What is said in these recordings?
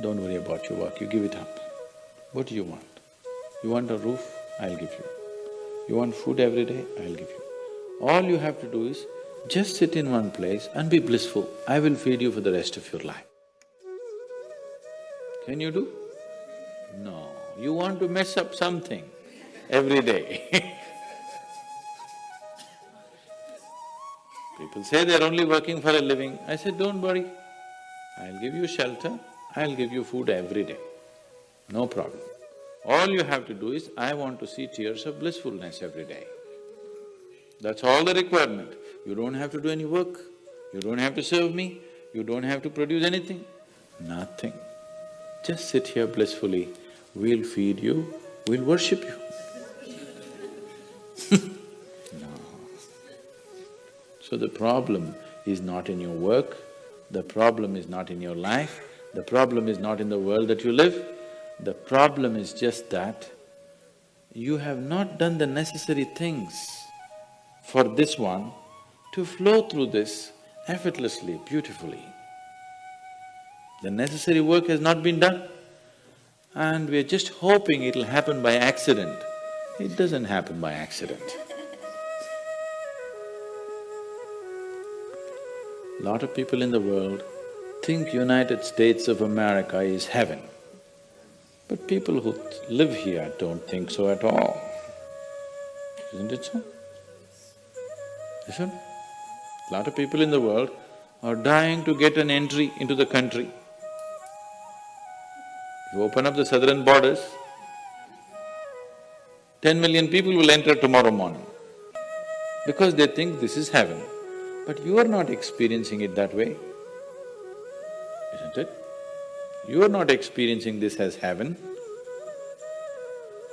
don't worry about your work, you give it up. What do you want? You want a roof? I'll give you. You want food every day? I'll give you. All you have to do is just sit in one place and be blissful. I will feed you for the rest of your life. Can you do? No, you want to mess up something every day. People say they're only working for a living. I said, don't worry, I'll give you shelter, I'll give you food every day, no problem. All you have to do is, I want to see tears of blissfulness every day. That's all the requirement. You don't have to do any work, you don't have to serve me, you don't have to produce anything, nothing. Just sit here blissfully, we'll feed you, we'll worship you. No. So the problem is not in your work, the problem is not in your life, the problem is not in the world that you live, the problem is just that you have not done the necessary things for this one to flow through this effortlessly, beautifully. The necessary work has not been done and we're just hoping it'll happen by accident. It doesn't happen by accident. Lot of people in the world think United States of America is heaven. But people who live here don't think so at all. Isn't it so? Isn't it? Lot of people in the world are dying to get an entry into the country. You open up the southern borders, 10 million people will enter tomorrow morning because they think this is heaven. But you are not experiencing it that way, isn't it? You are not experiencing this as heaven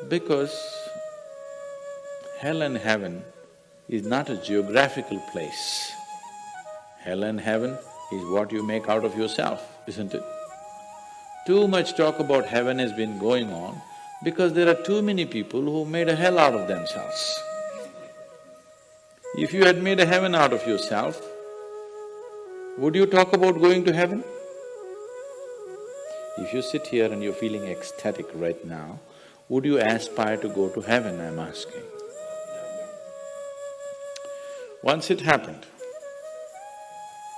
because hell and heaven is not a geographical place. Hell and heaven is what you make out of yourself, isn't it? Too much talk about heaven has been going on because there are too many people who made a hell out of themselves. If you had made a heaven out of yourself, would you talk about going to heaven? If you sit here and you're feeling ecstatic right now, would you aspire to go to heaven, I'm asking? Once it happened,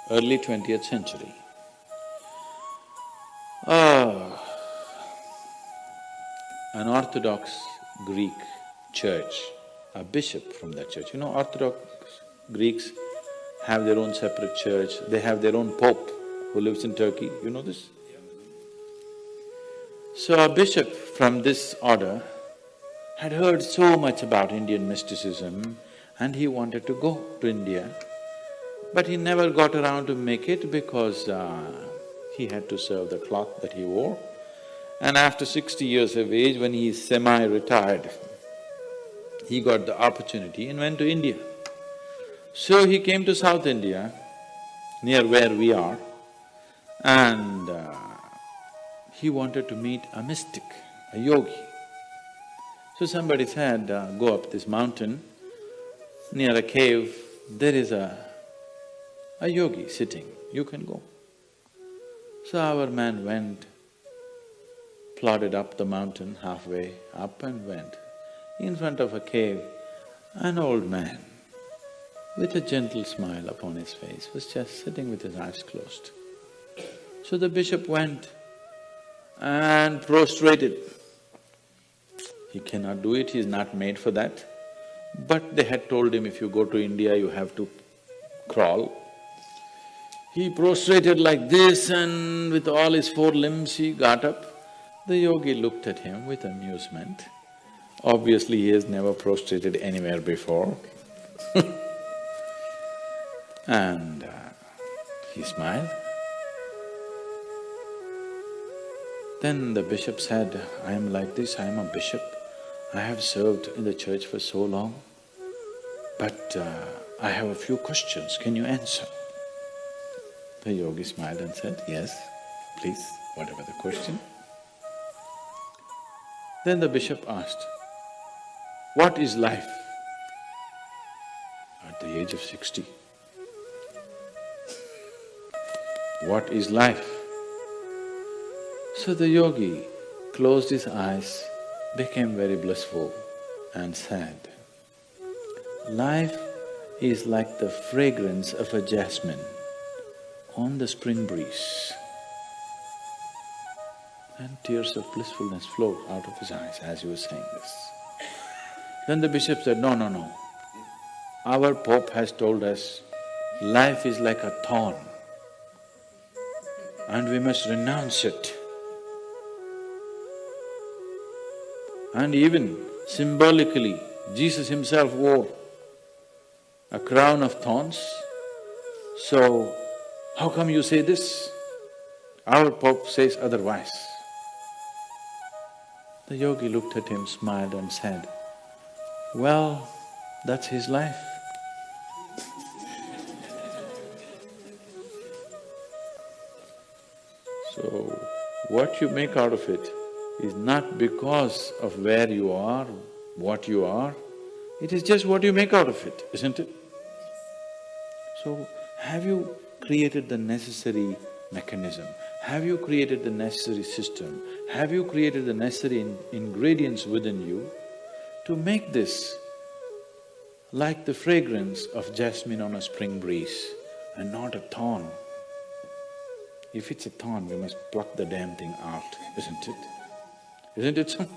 early 20th century, an Orthodox Greek church, a bishop from that church, Orthodox Greeks have their own separate church, they have their own pope who lives in Turkey, you know this? So a bishop from this order had heard so much about Indian mysticism and he wanted to go to India, but he never got around to make it because he had to serve the cloth that he wore. And after 60 years of age, when he is semi-retired, he got the opportunity and went to India. So he came to South India, near where we are, and he wanted to meet a mystic, a yogi. So somebody said, go up this mountain, near a cave, there is a yogi sitting, you can go. So our man went, plodded up the mountain, halfway up and went. In front of a cave, an old man with a gentle smile upon his face was just sitting with his eyes closed. So the bishop went and prostrated. He cannot do it, he is not made for that. But they had told him, if you go to India, you have to crawl. He prostrated like this and with all his four limbs he got up. The yogi looked at him with amusement. Obviously, he has never prostrated anywhere before and he smiled. Then the bishop said, I am like this, I am a bishop, I have served in the church for so long, but I have a few questions, can you answer? The yogi smiled and said, yes, please, whatever the question. Then the bishop asked, what is life? At the age of 60. What is life? So the yogi closed his eyes, became very blissful and said, life is like the fragrance of a jasmine on the spring breeze. And tears of blissfulness flowed out of his eyes as he was saying this. Then the bishop said, no, no, no. Our Pope has told us, life is like a thorn and we must renounce it. And even symbolically, Jesus himself wore a crown of thorns. So, how come you say this? Our Pope says otherwise. The yogi looked at him, smiled and said, well, that's his life. So, what you make out of it is not because of where you are, what you are, it is just what you make out of it, isn't it? So, have you created the necessary mechanism? Have you created the necessary system? Have you created the necessary ingredients within you to make this like the fragrance of jasmine on a spring breeze and not a thorn? If it's a thorn, we must pluck the damn thing out, isn't it? Isn't it so?